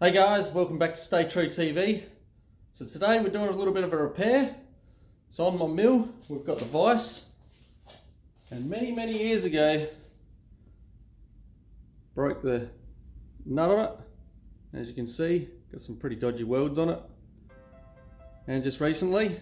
Hey guys, welcome back to StayTrue TV. So today we're doing a little bit of a repair. So on my mill, we've got the vise, and many years ago, broke the nut on it. As you can see, got some pretty dodgy welds on it. And just recently,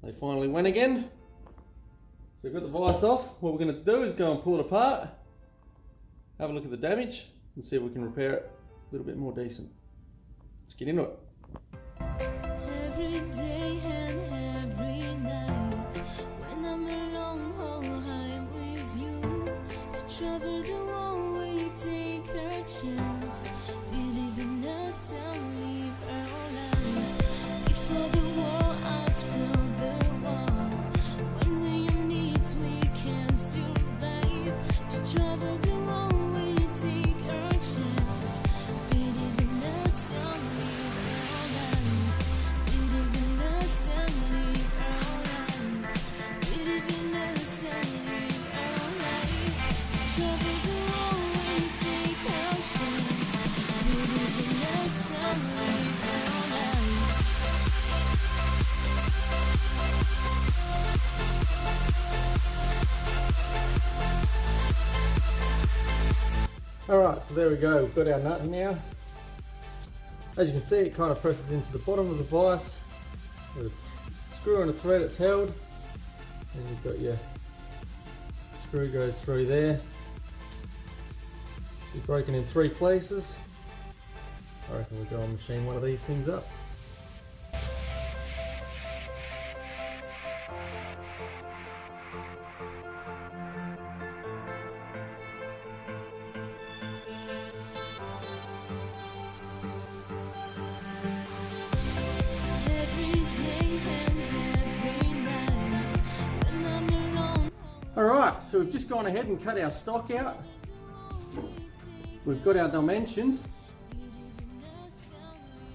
they finally went again. So we've got the vise off. What we're going to do is go and pull it apart, have a look at the damage, and see if we can repair it a little bit more decent. Let's get into it. Every day and every night, when I'm alone, I'm with you. To travel the one way, take her chance. Believe in us and live our life. Before the war, after the war, when we're in need, we can survive. To travel the one way, take our chance. Believe in us and live our life. Believe in us and live our life. Believe in us and live our life. To travel the one way, take our chance. Believe in us and live our life. Alright, so there we go, we've got our nut now. As you can see, it kind of presses into the bottom of the vise with a screw and a thread it's held. And you've got your screw goes through there. It's broken in 3 places. I reckon we'll go and machine one of these things up. Every day and every night, when I'm alone. Alright, so we've just gone ahead and cut our stock out. We've got our dimensions.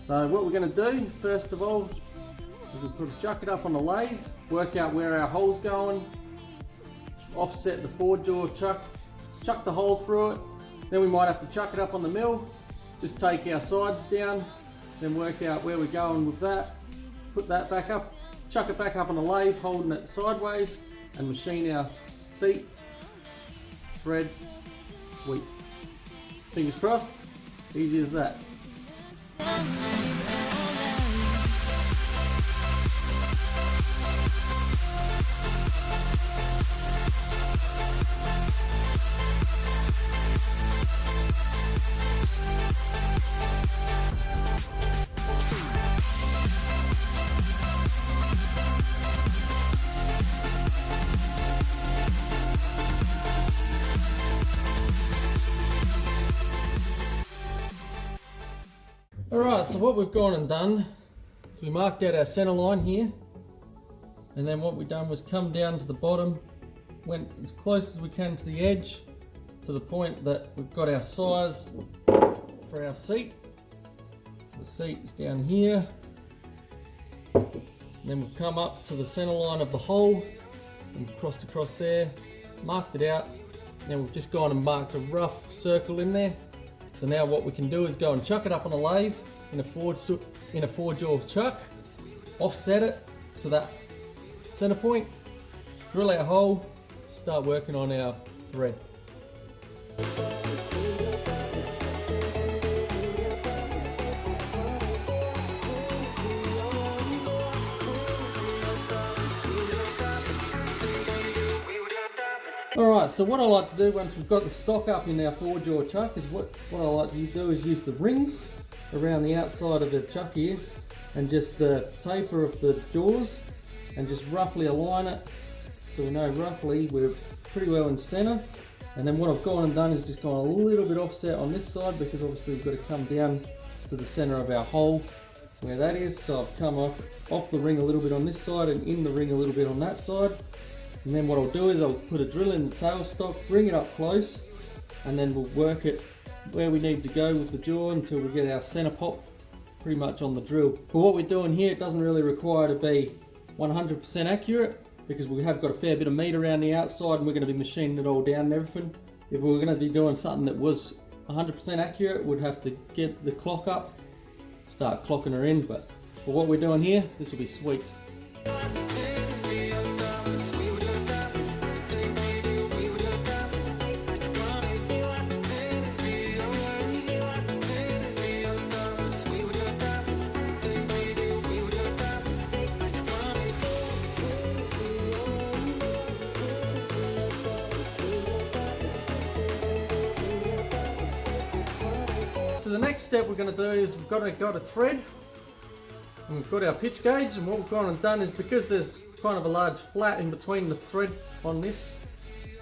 So what we're going to do, first of all, is we'll chuck it up on the lathe, work out where our hole's going, offset the forward jaw chuck the hole through it. Then we might have to chuck it up on the mill, just take our sides down, then work out where we're going with that, put that back up, chuck it back up on the lathe, holding it sideways, and machine our seat, thread, sweep. Fingers crossed, easy as that. Alright, so what we've gone and done is we marked out our center line here, and then what we've done was come down to the bottom, went as close as we can to the edge, to the point that we've got our size for our seat. So the seat is down here, and then we've come up to the center line of the hole and crossed across there, marked it out, and then we've just gone and marked a rough circle in there. So now what we can do is go and chuck it up on a lathe in a forward jaw chuck, offset it to that center point, drill our hole, start working on our thread. Alright, so what I like to do once we've got the stock up in our forward jaw chuck is what I like to do is use the rings around the outside of the chuck here and just the taper of the jaws and just roughly align it so we know roughly we're pretty well in center. And then what I've gone and done is just gone a little bit offset on this side because obviously we've got to come down to the center of our hole where that is. So I've come off the ring a little bit on this side and in the ring a little bit on that side. And then what I'll do is I'll put a drill in the tailstock, bring it up close, and then we'll work it where we need to go with the jaw until we get our center pop pretty much on the drill. For what we're doing here, it doesn't really require to be 100% accurate because we have got a fair bit of meat around the outside and we're going to be machining it all down and everything. If we were going to be doing something that was 100% accurate, we'd have to get the clock up, start clocking her in, but for what we're doing here, this will be sweet. So the next step we're going to do is we've got a thread, and we've got our pitch gauge, and what we've gone and done is, because there's kind of a large flat in between the thread on this,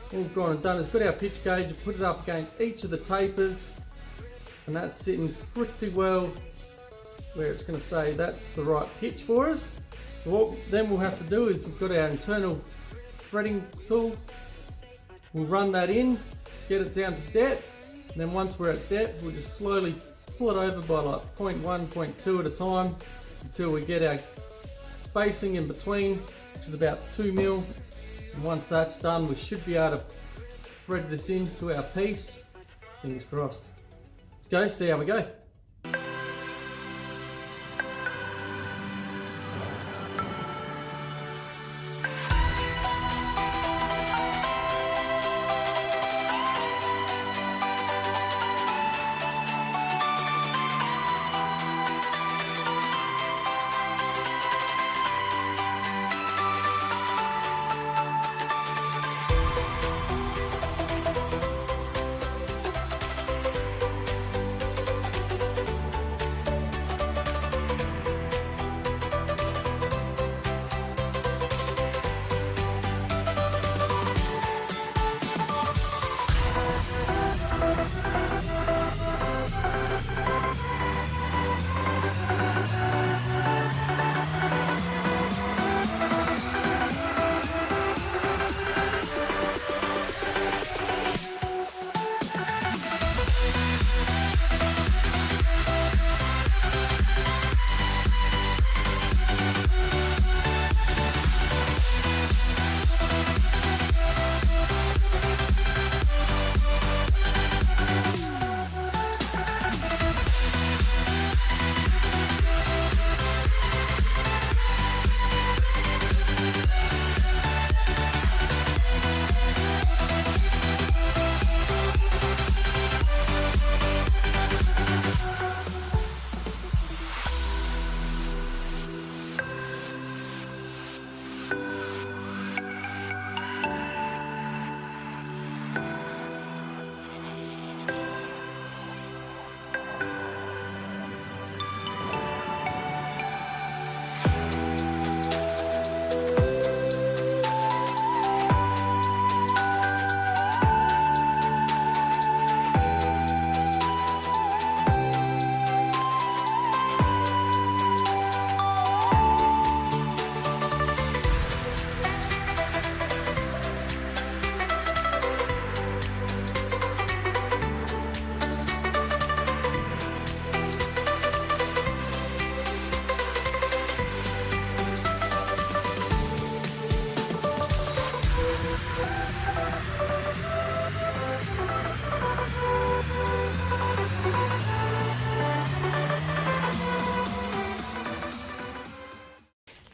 what we've gone and done is got our pitch gauge and put it up against each of the tapers, and that's sitting pretty well where it's going to say that's the right pitch for us. So what then we'll have to do is we've got our internal threading tool, we'll run that in, get it down to depth. And then once we're at depth, we'll just slowly pull it over by like 0.1, 0.2 at a time until we get our spacing in between, which is about 2 mil. And once that's done, we should be able to thread this into our piece. Fingers crossed. Let's go, see how we go.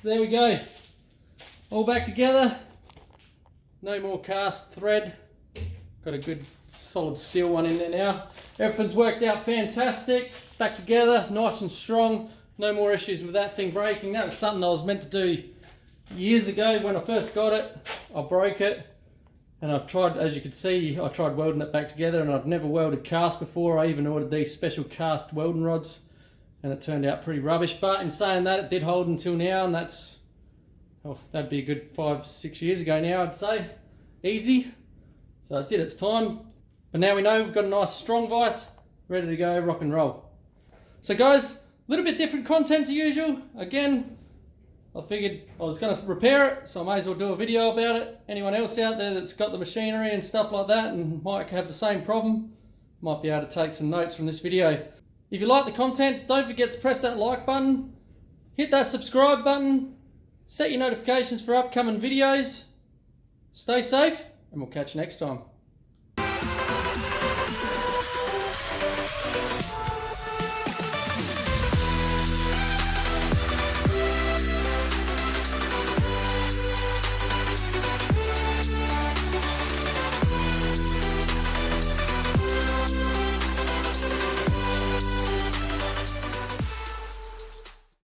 There we go, all back together, no more cast thread, got a good solid steel one in there now. Everything's worked out fantastic, back together, nice and strong, no more issues with that thing breaking. That was something I was meant to do years ago when I first got it. I broke it, and I tried, as you can see, I tried welding it back together, and I'd never welded cast before. I even ordered these special cast welding rods, and it turned out pretty rubbish. But in saying that, it did hold until now, and that's, oh, that'd be a good 5-6 years ago now, I'd say. Easy. So it did its time. But now we know we've got a nice strong vise, ready to go, rock and roll. So guys, a little bit different content to usual. Again, I figured I was going to repair it, so I may as well do a video about it. Anyone else out there that's got the machinery and stuff like that and might have the same problem, might be able to take some notes from this video. If you like the content, don't forget to press that like button, hit that subscribe button, set your notifications for upcoming videos. Stay safe, and we'll catch you next time.